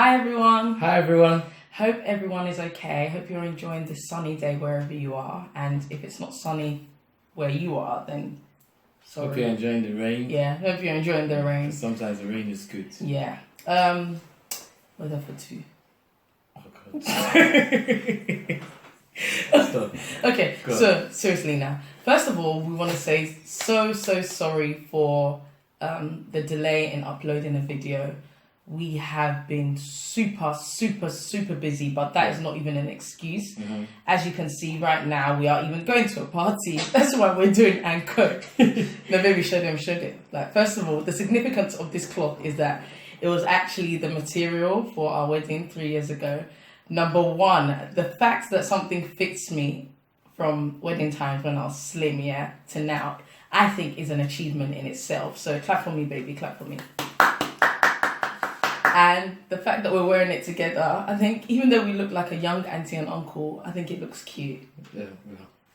Hi everyone. Hi everyone. Hope everyone is okay. Hope you're enjoying this sunny day wherever you are. And if it's not sunny where you are, then sorry. Hope you're enjoying the rain. Yeah, hope you're enjoying the rain. Sometimes the rain is good. Yeah. Weather for two. Oh God. Stop. Okay, so seriously now. First of all, we want to say so sorry for the delay in uploading a video. We have been super busy, but that is not even an excuse. Mm-hmm. As you can see right now, we are even going to a party. That's why we're doing anchor. No, baby, show them. Like, first of all, the significance of this cloth is that it was actually the material for our wedding 3 years ago. Number one, the fact that something fits me from wedding times when I was slim, to now, I think is an achievement in itself. So clap for me, baby, clap for me. And the fact that we're wearing it together, I think even though we look like a young auntie and uncle, I think it looks cute. Yeah,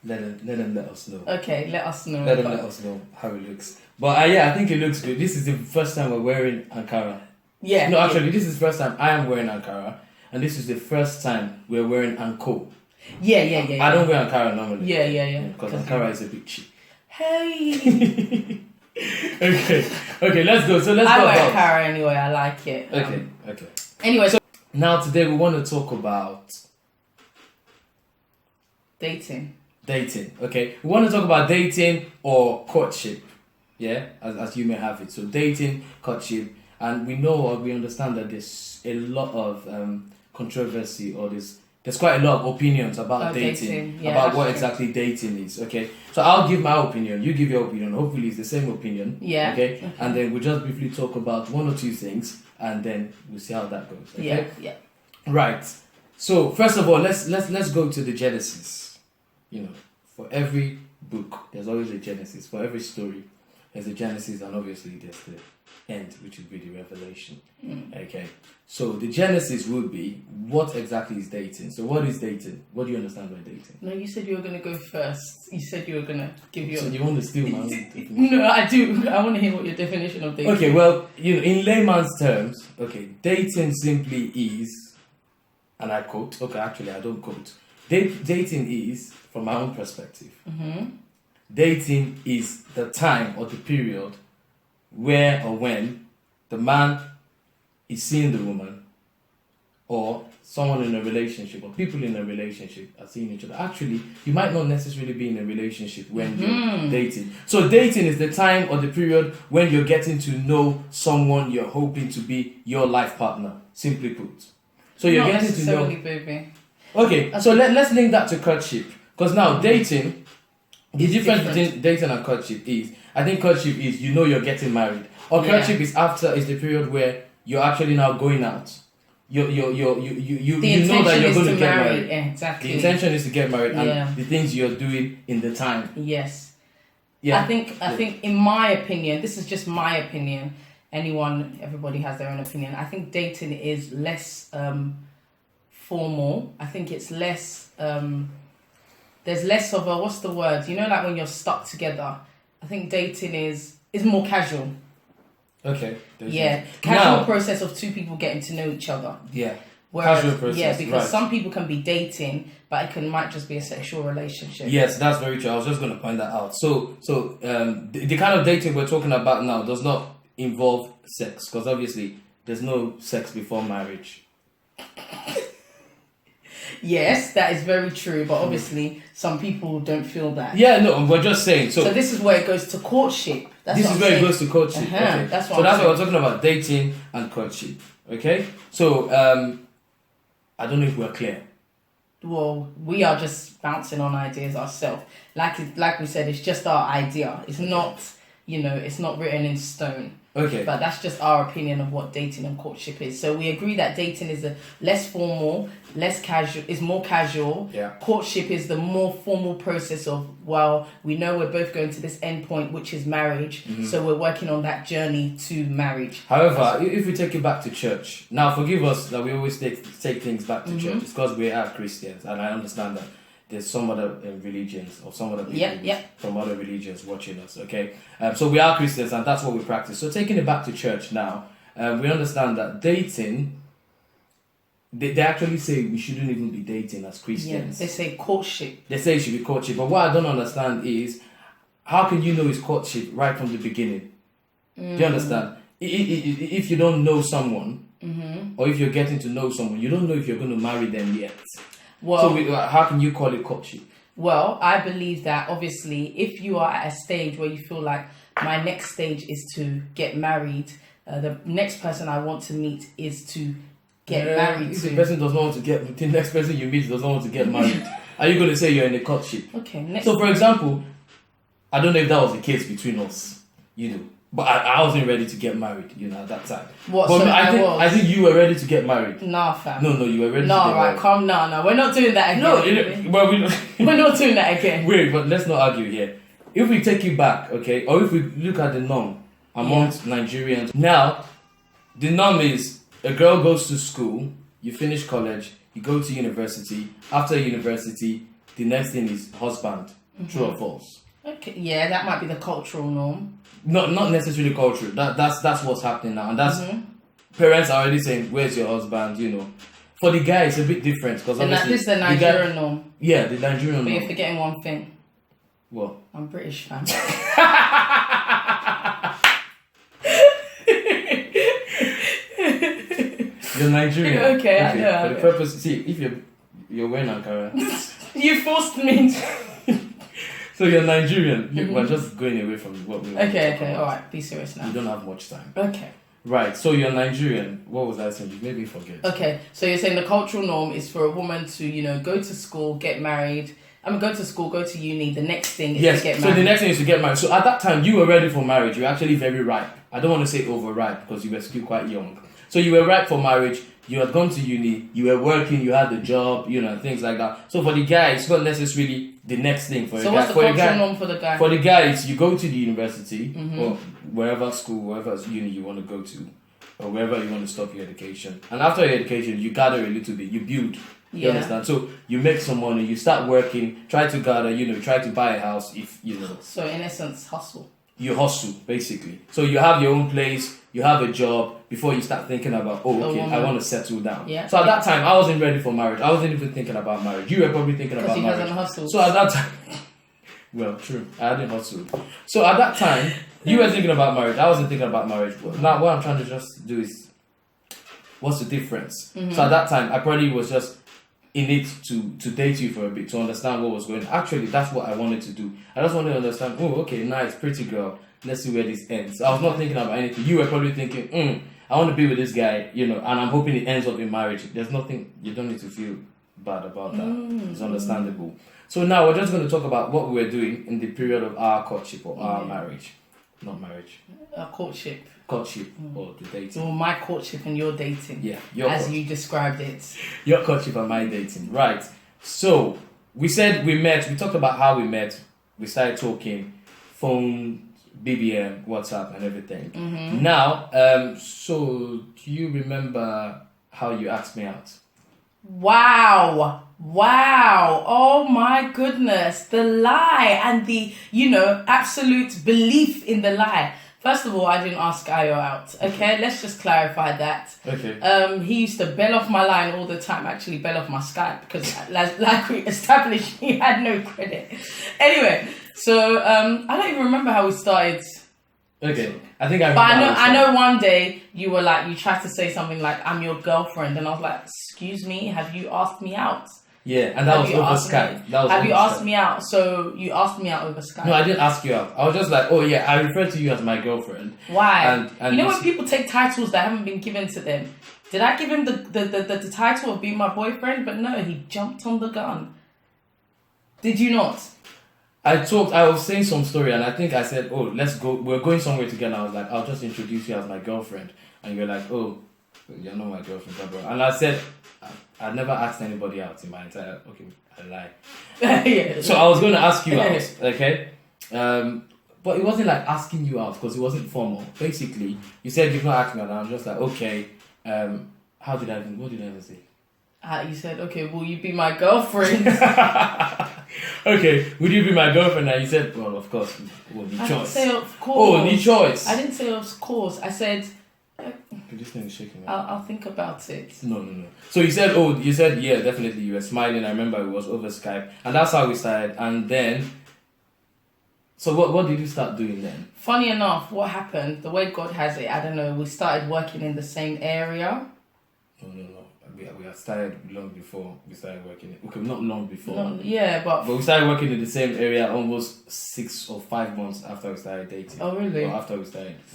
let them let us know. Okay, let us know. Let us know how it looks. But I think it looks good. This is the first time we're wearing Ankara. Yeah. No, actually, this is the first time I am wearing Ankara. And this is the first time we're wearing Anko. Yeah. I don't wear Ankara normally. Yeah. Because Ankara is a bit cheap. Hey. Okay, let's go. So let's I go. wear Ankara anyway, I like it. Okay. Anyway, so now today we want to talk about dating. Okay, we want to talk about dating or courtship. Yeah, as you may have it. So dating, courtship, and we know or we understand that there's a lot of controversy or there's quite a lot of opinions about dating, about what exactly dating is. Okay, so I'll give my opinion, you give your opinion. Hopefully, it's the same opinion. Yeah. Okay, and then we'll just briefly talk about one or two things, and then we'll see how that goes. Okay? Yeah. Right. So first of all, let's go to the Genesis. You know, for every book, there's always a Genesis. For every story, there's a Genesis, and obviously there's the end, which would be the revelation. Okay. So the Genesis would be what exactly is dating. So what is dating? What do you understand by dating? No, you said you were gonna go first. You said you were gonna give your. So you want to steal my own definition? No, I do. I want to hear what your definition of dating. Okay. Well, in layman's terms, dating simply is, and I quote. Okay, actually, I don't quote. Dating is, from my own perspective, dating is the time or the period where or when the man is seeing the woman, or someone in a relationship, or people in a relationship are seeing each other. Actually, you might not necessarily be in a relationship when you're dating. So dating is the time or the period when you're getting to know someone you're hoping to be your life partner, simply put. So you're Not getting to know. necessarily, baby. Okay, so let's link that to courtship. Because now dating, the difference between dating and courtship is, I think courtship is you're getting married. Or courtship is the period where you're actually now going out. You know that you're going to get married. Yeah, exactly. The intention is to get married, and the things you're doing in the time. Yes. Yeah. I think in my opinion, this is just my opinion. Everybody has their own opinion. I think dating is less formal. I think it's less. There's less of a, what's the word? Like when you're stuck together. I think dating is more casual. Okay. Casual process of two people getting to know each other. Yeah. Whereas, casual process. Because some people can be dating, but might just be a sexual relationship. Yes, that's very true. I was just going to point that out. So the kind of dating we're talking about now does not involve sex, because obviously there's no sex before marriage. Yes, that is very true, but obviously some people don't feel that. Yeah, no, we're just saying. So this is where it goes to courtship. This is where it goes to courtship. Okay. That's what we're talking about, dating and courtship. Okay? So, I don't know if we're clear. Well, we are just bouncing on ideas ourselves. Like we said, it's just our idea. It's not, it's not written in stone. Okay. But that's just our opinion of what dating and courtship is. So we agree that dating is less formal, less casual, is more casual. Yeah. Courtship is the more formal process of, we know we're both going to this end point, which is marriage. So we're working on that journey to marriage. However, if we take it back to church, now forgive us that we always take things back to church. It's because we are Christians, and I understand that there's some other religions or some other people from other religions watching us, okay? So we are Christians, and that's what we practice. So taking it back to church now, we understand that dating they actually say we shouldn't even be dating as Yeah, Christians. they say courtship. They say it should be courtship. But what I don't understand is, how can you know it's courtship right from the beginning? Do you understand? If you don't know someone, or if you're getting to know someone, you don't know if you're going to marry them yet. Well, So how can you call it courtship? Well, I believe that obviously if you are at a stage where you feel like my next stage is to get married, the next person I want to meet is to get married if to. the person does not want to get, the next person you meet does not want to get married, are you going to say you're in a courtship? Okay, next. So, for example, I don't know if that was the case between us, but I wasn't ready to get married, at that time. What? But So I think you were ready to get married. Nah, fam. No, you were ready to No, get right, married. calm down. No, we're not doing that again. No, well, We're not doing that again. wait, but let's not argue here. If we take you back, okay, or if we look at the norm amongst Nigerians, now, the norm is a girl goes to school, you finish college, you go to university. After university, the next thing is husband. True or false? Okay, yeah, that might be the cultural norm. Not necessarily cultural. That's what's happening now, and that's parents are already saying, "Where's your husband?" For the guy, it's a bit different because obviously This is the Nigerian norm. Yeah, the Nigerian But norm. you're forgetting one thing. What? I'm British, fam. You're Nigerian. Okay, I know. For the purpose, see, if you're wearing Ankara, You forced me. so you're Nigerian. We're just going away from what we. Okay, all right. Be serious now. You don't have much time. Okay. Right. So you're Nigerian. What was I saying? You made me forget. Okay, so you're saying the cultural norm is for a woman to, go to school, get married. Go to school, go to uni. The next thing is to get married. So the next thing is to get married. So at that time, you were ready for marriage. You were actually very ripe. I don't want to say overripe because you were still quite young. So you were ripe for marriage. You had gone to uni. You were working. You had the job. Things like that. So for the guy, it's not necessarily the next thing for a guy. So what's the for cultural norm for the guy? For the guys, you go to the university or wherever school, wherever uni you want to go to, or wherever you want to stop your education. And after your education, you gather a little bit. You build. You understand? So you make some money. You start working. Try to gather. Try to buy a house. So in essence, hustle. You hustle basically. So you have your own place. You have a job before you start thinking about, I want to settle down. Yeah. So at that time, I wasn't ready for marriage. I wasn't even thinking about marriage. You were probably thinking about marriage. Because he hasn't hustled. So at that time, well, true. I didn't hustle. So at that time, you were thinking about marriage. I wasn't thinking about marriage. But now what I'm trying to just do is, what's the difference? So at that time, I probably was just in it to date you for a bit, to understand what was going on. Actually, that's what I wanted to do. I just wanted to understand, okay, nice, pretty girl. Let's see where this ends. I was not thinking about anything. You were probably thinking, I want to be with this guy, and I'm hoping it ends up in marriage. There's nothing, you don't need to feel bad about that. It's understandable. So now we're just going to talk about what we were doing in the period of our courtship or our marriage. Not marriage. Courtship. Courtship or the dating. Or my courtship and your dating. Yeah. You described it. Your courtship and my dating. Right. So we said we met. We talked about how we met. We started talking. Phone, BBM, WhatsApp and everything. Now, so do you remember how you asked me out? Wow. Oh my goodness. The lie and the, absolute belief in the lie. First of all, I didn't ask Ayo out. Okay, let's just clarify that. Okay. He used to bell off my line all the time. Actually, bell off my Skype because, like we established, he had no credit. Anyway, so I don't even remember how we started. Okay, I think I. But I know one day you were like, you tried to say something like, "I'm your girlfriend," and I was like, "Excuse me, have you asked me out?" Yeah, and that was over Skype. Have you asked me out? So you asked me out over Skype. No, I didn't ask you out. I was just like, oh yeah, I referred to you as my girlfriend. Why? And when people take titles that haven't been given to them, did I give him the title of being my boyfriend? But no, he jumped on the gun. Did you not? I was saying some story and I think I said, oh, let's go, we're going somewhere together. I was like, I'll just introduce you as my girlfriend. And you're like, oh, you're not my girlfriend, bro. And I said, I've never asked anybody out in my entire, okay, I lie. Yeah. So I was going to ask you out, okay? But it wasn't like asking you out because it wasn't formal. Basically, you said you've not asked me out and I was just like, okay, what did I even say? You said, okay, will you be my girlfriend? Okay, would you be my girlfriend? And you said, well, of course. Well, the choice. I didn't say of course. Oh, the choice. I didn't say of course. I said, This thing is shaking. I'll think about it. No. So you said, yeah, definitely. You were smiling. I remember it was over Skype, and that's how we started. And then, so what did you start doing then? Funny enough, what happened? The way God has it, I don't know. We started working in the same area. No. We had started long before we started working. Okay, not long before. No, yeah, but we started working in the same area almost 6 or 5 months after we started dating. Oh, really? Or after we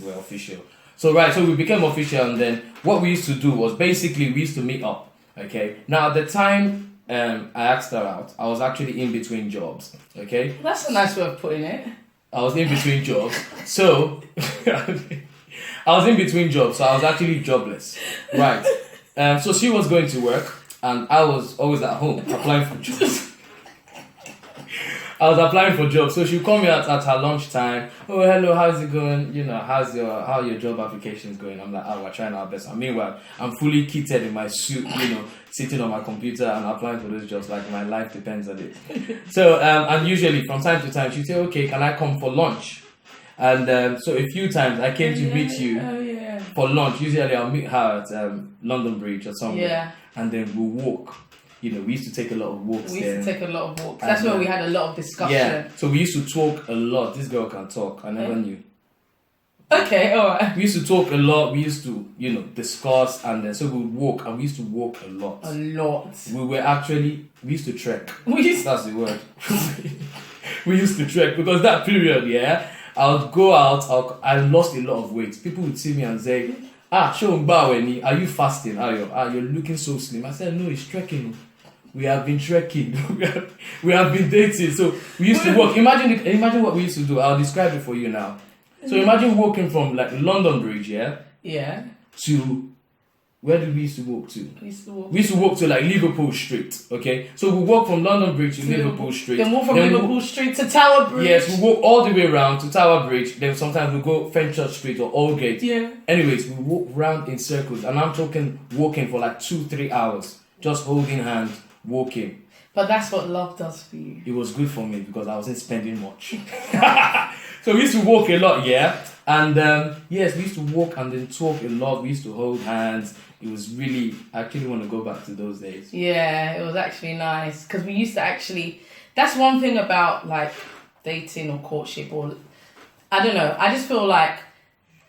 were official. So we became official, and then what we used to do was basically we used to meet up. Okay. Now at the time I asked her out, I was actually in between jobs. Okay. That's a nice way of putting it. I was in between jobs, so I was in between jobs, so I was actually jobless. Right. So she was going to work, and I was always at home applying for jobs. I was applying for jobs, so she'd call me at her lunchtime. Oh, hello, how's it going? You know, how your job applications going? I'm like, we're trying our best. And meanwhile, I'm fully kitted in my suit, sitting on my computer and applying for those jobs like my life depends on it. So, and usually from time to time, she'd say, okay, can I come for lunch? And so a few times I came to meet you for lunch. Usually I'll meet her at London Bridge or somewhere. Yeah. And then we'll walk. We used to take a lot of walks. That's where we had a lot of discussion. Yeah, so we used to talk a lot. This girl can talk. I never knew. Okay, alright. We used to talk a lot. We used to, discuss, and then so we would walk, and we used to walk a lot. A lot. We used to trek. That's the word. We used to trek because that period, I would go out. I lost a lot of weight. People would see me and say, are you fasting? You're looking so slim. I said, no, it's trekking. We have been trekking. we have been dating. So we used to walk. Imagine what we used to do. I'll describe it for you now. So imagine walking from like London Bridge, Yeah. to where did we used to walk to? We used to walk to like Liverpool Street. Okay, so we walk from London Bridge to Liverpool Street. Then walk from Liverpool Street to Tower Bridge. Yes, we walk all the way around to Tower Bridge. Then sometimes we go Fenchurch Street or Aldgate. Yeah. Anyways, we walk round in circles, and I'm talking walking for like 2-3 hours, just holding hands, walking. But that's what love does for you. It was good for me because I wasn't spending much. So we used to walk a lot, and yes, we used to walk and then talk a lot. We used to hold hands. It was really, I actually want to go back to those days. Yeah, it was actually nice because we used to that's one thing about like dating or courtship, or I don't know. I just feel like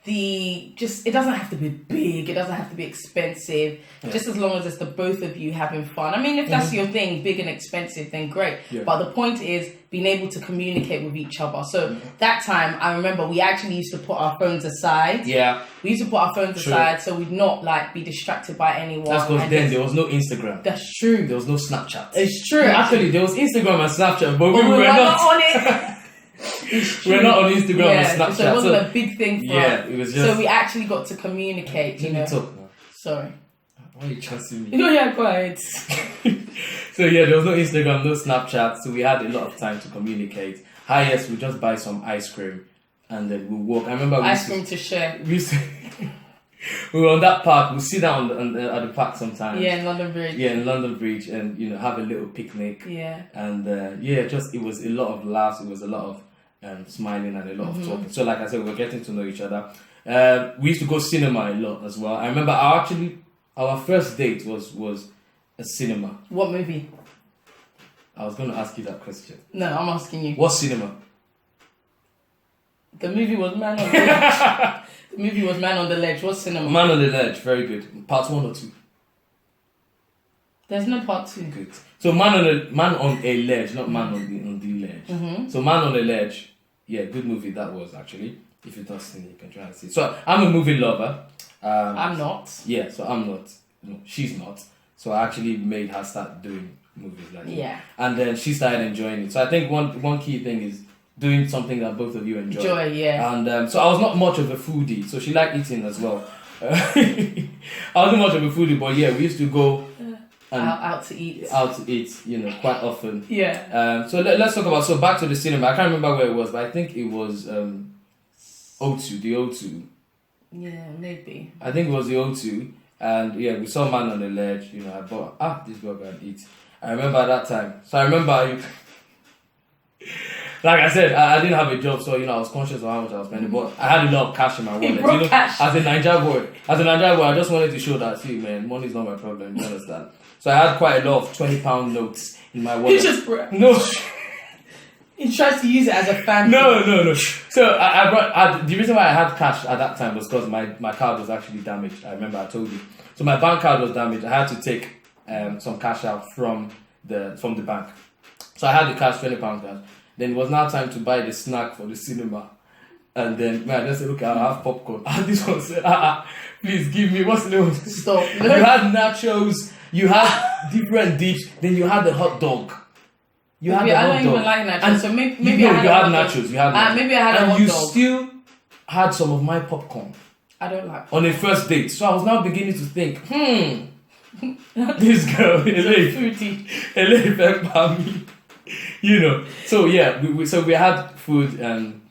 it doesn't have to be big. It doesn't have to be expensive. Yeah. Just as long as it's the both of you having fun. I mean, if that's your thing, big and expensive, then great. Yeah. But the point is being able to communicate with each other. So that time, I remember we actually used to put our phones aside. Yeah. We used to put our phones aside so we'd not like be distracted by anyone. That's because then there was no Instagram. That's true. There was no Snapchat. It's true. Actually, there was Instagram and Snapchat, but we were not on it. We're not on Instagram or Snapchat. So it wasn't a big thing for us. It was just... So we actually got to communicate, Talk now. Sorry. Why are you trusting me? No, yeah, go ahead. So there was no Instagram, no Snapchat, so we had a lot of time to communicate. Highest, we just buy some ice cream and then we'll walk. I remember ice cream to share. We were on that park. We'll sit down at the park sometimes. Yeah, in London Bridge. Yeah, in London Bridge, and have a little picnic. Yeah. And it was a lot of laughs. It was a lot of smiling and a lot of talking. So, like I said, we were getting to know each other. We used to go cinema a lot as well. I remember our first date was a cinema. What movie? I was going to ask you that question. No, I'm asking you. What cinema? The movie was Man on the Ledge. The movie was Man on the Ledge. What cinema? Man on the Ledge. Very good. Part 1 or 2? There's no part 2. Good. So Man on a Ledge, not Man on the Ledge. Mm-hmm. So Man on a Ledge. Yeah, good movie that was actually. If you've not seen it, you can try and see it. So I'm a movie lover. I'm not. Yeah, so I'm not. No, she's not. So I actually made her start doing movies like that. Yeah. And then she started enjoying it. So I think one key thing is doing something that both of you enjoy. Yeah. And so I was not much of a foodie, so she liked eating as well. I wasn't much of a foodie, but yeah, we used to go out to eat. Quite often. Yeah. So let's talk about. So back to the cinema. I can't remember where it was, but I think it was O2, the O2. Yeah, maybe. I think it was the O2, and yeah, we saw Man on the Ledge. I thought, this girl can eat. I remember at that time. So I remember Like I said, I didn't have a job, so I was conscious of how much I was spending. But I had a lot of cash in my wallet. Cash. As a Niger boy, I just wanted to show that, see, man, money is not my problem. You understand? So I had quite a lot of £20 notes in my wallet. No. He tries to use it as a fan. No. So I brought. The reason why I had cash at that time was because my card was actually damaged. I remember I told you. So my bank card was damaged. I had to take some cash out from the bank. So I had the cash, £20 cash. Then it was now time to buy the snack for the cinema. And then I just said, okay, I'll have popcorn. And this one said, please give me, what's the name? Stop. You had nachos, you had different dish, then you had the hot dog. I don't even like nachos, and so maybe I had nachos. You had nachos. Maybe I had a hot dog. And you still had some of my popcorn. I don't like on a first date. So I was now beginning to think, this girl, Ele pepper me. So yeah, we had food and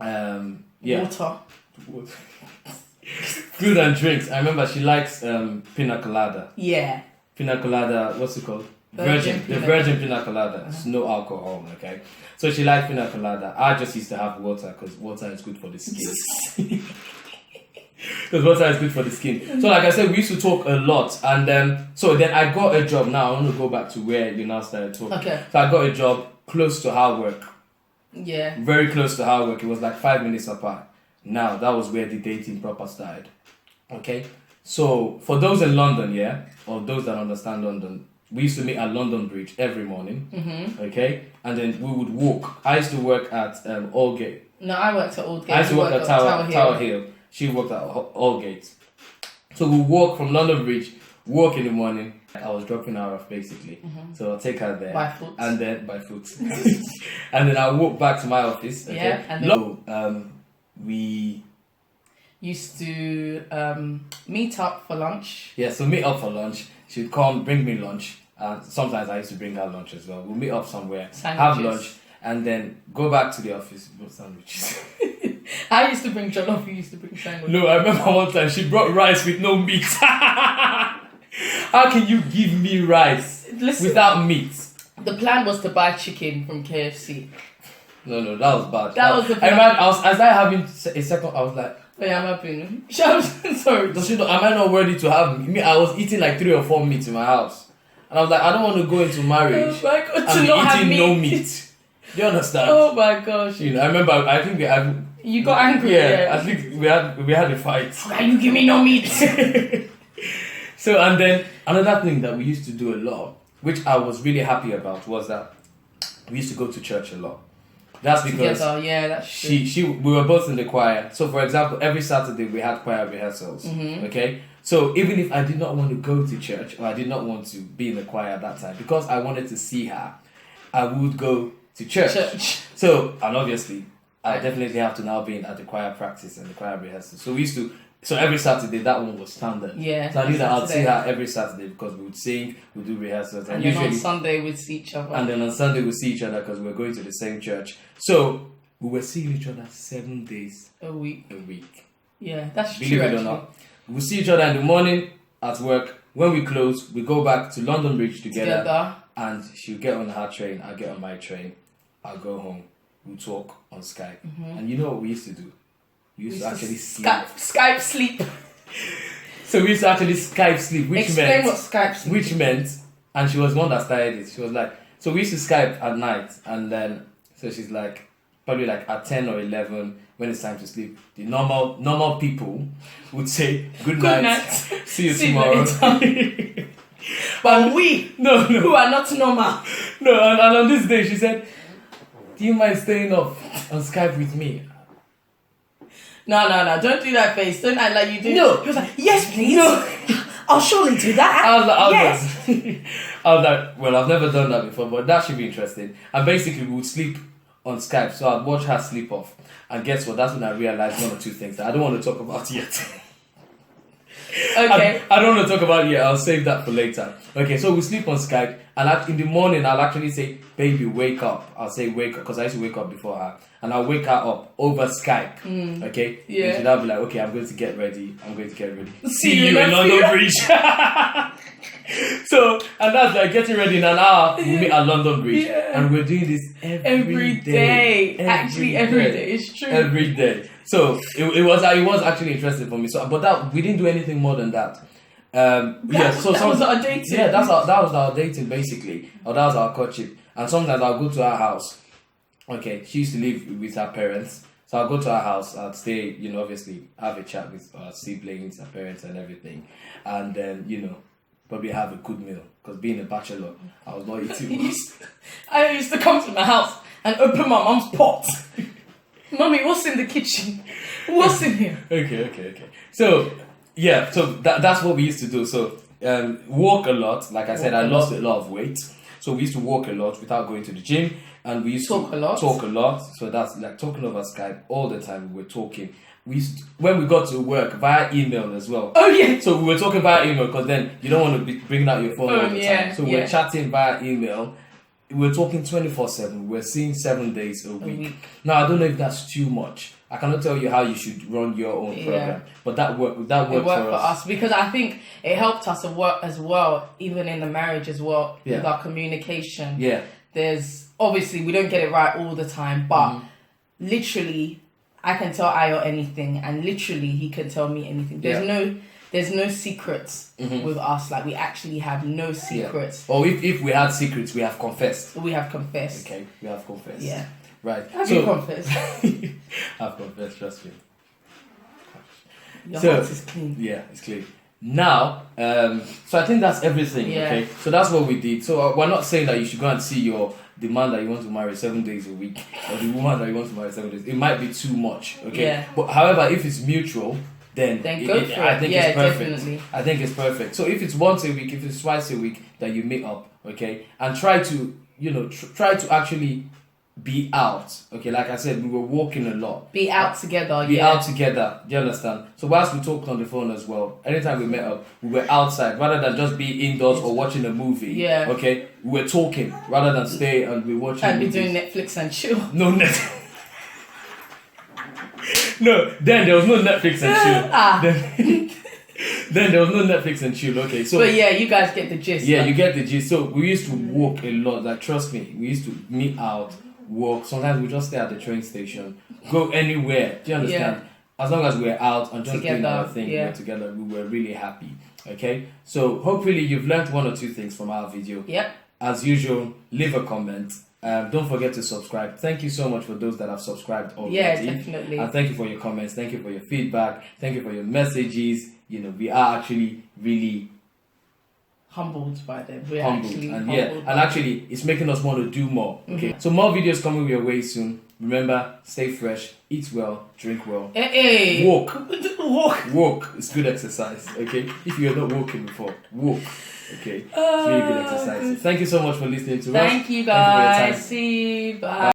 water. Food and drinks. I remember she likes pina colada. Yeah. Pina colada, what's it called? Virgin pina colada. It's no alcohol, okay? So she liked pina colada. I just used to have water because water is good for the skin. Because water is good for the skin. So like I said, we used to talk a lot. And then I got a job. Now I want to go back to where you now started talking. Okay. So I got a job close to her work. Yeah. Very close to her work. It was like 5 minutes apart. Now that was where the dating proper started. Okay. So for those in London, or those that understand London, we used to meet at London Bridge every morning. Mm-hmm. Okay. And then we would walk. I used to work at Aldgate. No, I worked at Aldgate. I used to work at Tower Hill. She worked at Aldgate. So we walk from London Bridge, walk in the morning. I was dropping her off basically. Mm-hmm. So I'll take her there. By foot. And then by foot. And then I'll walk back to my office. Okay? Yeah. And then we used to meet up for lunch. Yeah, so meet up for lunch. She'd come, bring me lunch. Sometimes I used to bring her lunch as well. We'll meet up somewhere, have lunch, and then go back to the office with sandwiches. I used to bring jollof, you used to bring sandwiches. No, I remember one time she brought rice with no meat. How can you give me rice without meat? The plan was to buy chicken from KFC. No, that was bad. That was the plan. As I having a second, I was like, oh yeah, I'm happy. Sorry. Am I not worthy to have meat? I was eating like 3 or 4 meats in my house. And I was like, I don't want to go into marriage and be eating no meat. Do you understand? Oh my gosh. I remember, I think you got angry. Yeah, I think we had a fight. Why you give me no meat? So, and then another thing that we used to do a lot, which I was really happy about, was that we used to go to church a lot. That's because we were both in the choir. So, for example, every Saturday we had choir rehearsals. Mm-hmm. Okay, so even if I did not want to go to church or I did not want to be in the choir at that time, because I wanted to see her, I would go to church. So, and obviously, I definitely have to now be at the choir practice and the choir rehearsal. So every Saturday, that one was standard. Yeah. So I knew that I'd see her every Saturday because we would sing, we'd do rehearsals. And then on Sunday we'd see each other. And then on Sunday we'd see each other because we were going to the same church. So we were seeing each other 7 days a week. Yeah, that's true. Believe it or not. We'll see each other in the morning at work. When we close, we go back to London Bridge together. And she'll get on her train, I'll get on my train. I'll go home. We'll talk on Skype. Mm-hmm. And you know what we used to do? We used to actually sleep. Skype sleep. So we used to actually Skype sleep, Explain what Skype sleep which meant, and she was one that started it. She was like, so we used to Skype at night, and then so she's like, probably like at 10 or 11 when it's time to sleep. The normal people would say good night. See you tomorrow. But we who are not normal. No, and on this day she said, do you mind staying up on Skype with me? No, don't do that face. Don't act like you do. No. He was like, yes, please. No. I'll surely do that. I was like, well, I've never done that before, but that should be interesting. And basically, we would sleep on Skype, so I'd watch her sleep off. And guess what? That's when I realized one or two things that I don't want to talk about yet. Okay. I don't want to talk about it yet. I'll save that for later. Okay, so we sleep on Skype, and in the morning, I'll actually say, baby, wake up. I'll say, wake up, because I used to wake up before her. And I'll wake her up over Skype. Okay? Yeah. And she'll be like, okay, I'm going to get ready. See you in London Bridge. So, and that's like getting ready in an hour. We meet at London Bridge, Yeah. and we're doing this Every day. Actually, every day. It's true. Every day. So it was actually interesting for me. So, but that we didn't do anything more than that. So that was our dating. Yeah, that was our dating basically, or that was our courtship. And sometimes I'll go to her house. Okay, she used to live with her parents, so I'll go to her house. I'd stay, obviously have a chat with her siblings, her parents, and everything, and then probably have a good meal. Because being a bachelor, I was not eating much. I used to come to my house and open my mom's pot. Mommy, what's in the kitchen? What's in here? Okay. So yeah, so that's what we used to do. So walk a lot. Like I said, I lost a lot of weight. So we used to walk a lot without going to the gym, and we used Talk to a lot. talk a lot. So that's like talking over Skype all the time. We were talking. We used to, when we got to work via email as well. Oh yeah. So we were talking via email because then you don't want to be bringing out your phone all the Yeah, time. So we're chatting via email. We're talking 24/7. We're seeing 7 days a week. Now I don't know if that's too much. I cannot tell you how you should run your own program, but that worked. That worked for us because I think it helped us work as well, even in the marriage as well, with our communication. Yeah. There's obviously we don't get it right all the time, but literally I can tell Ayo anything, and literally he can tell me anything. There's no secrets with us. Like we actually have no secrets. Yeah. Or if we had secrets, we have confessed. We have confessed. Okay, we have confessed. Yeah. Right. Have you confessed? I've confessed, trust me. Your heart is clean. Yeah, it's clean. Now, so I think that's everything. Yeah. Okay, so that's what we did. So we're not saying that you should go and see the man that you want to marry 7 days a week, or the woman that you want to marry 7 days. It might be too much. Okay. Yeah. But however, if it's mutual, then go for it. I think it's perfect. Definitely. I think it's perfect. So if it's once a week, if it's twice a week that you meet up, okay, and try to try to actually be out. Okay, like I said, we were walking a lot. Be out together. Be out together. Do you understand? So whilst we talked on the phone as well, anytime we met up, we were outside rather than just be indoors or watching a movie. Yeah. Okay, we were talking rather than stay and be watching. And be movies. doing Netflix and chill. No Netflix. No, then there was no Netflix and chill. Then there was no Netflix and chill. Okay, so but yeah, you guys get the gist. yeah, you get the gist. So we used to walk a lot. Like trust me, we used to meet out, walk. Sometimes we just stay at the train station, go anywhere. Do you understand? As long as we're out and just doing our thing, we're together. We were really happy. Okay, so hopefully you've learned one or two things from our video. Yep. As usual, leave a comment. Don't forget to subscribe. Thank you so much for those that have subscribed already. Yeah, definitely. And thank you for your comments. Thank you for your feedback. Thank you for your messages. We are actually really humbled by them. We're humbled. actually And humbled. and actually it's making us want to do more. Okay. So more videos coming your way soon. Remember, stay fresh, eat well, drink well. Hey. Walk. Walk. Walk. It's good exercise. Okay. If you're not walking before, walk. Okay. It's really good exercise. Thank you so much for listening to us. Thank you guys. See you. Bye.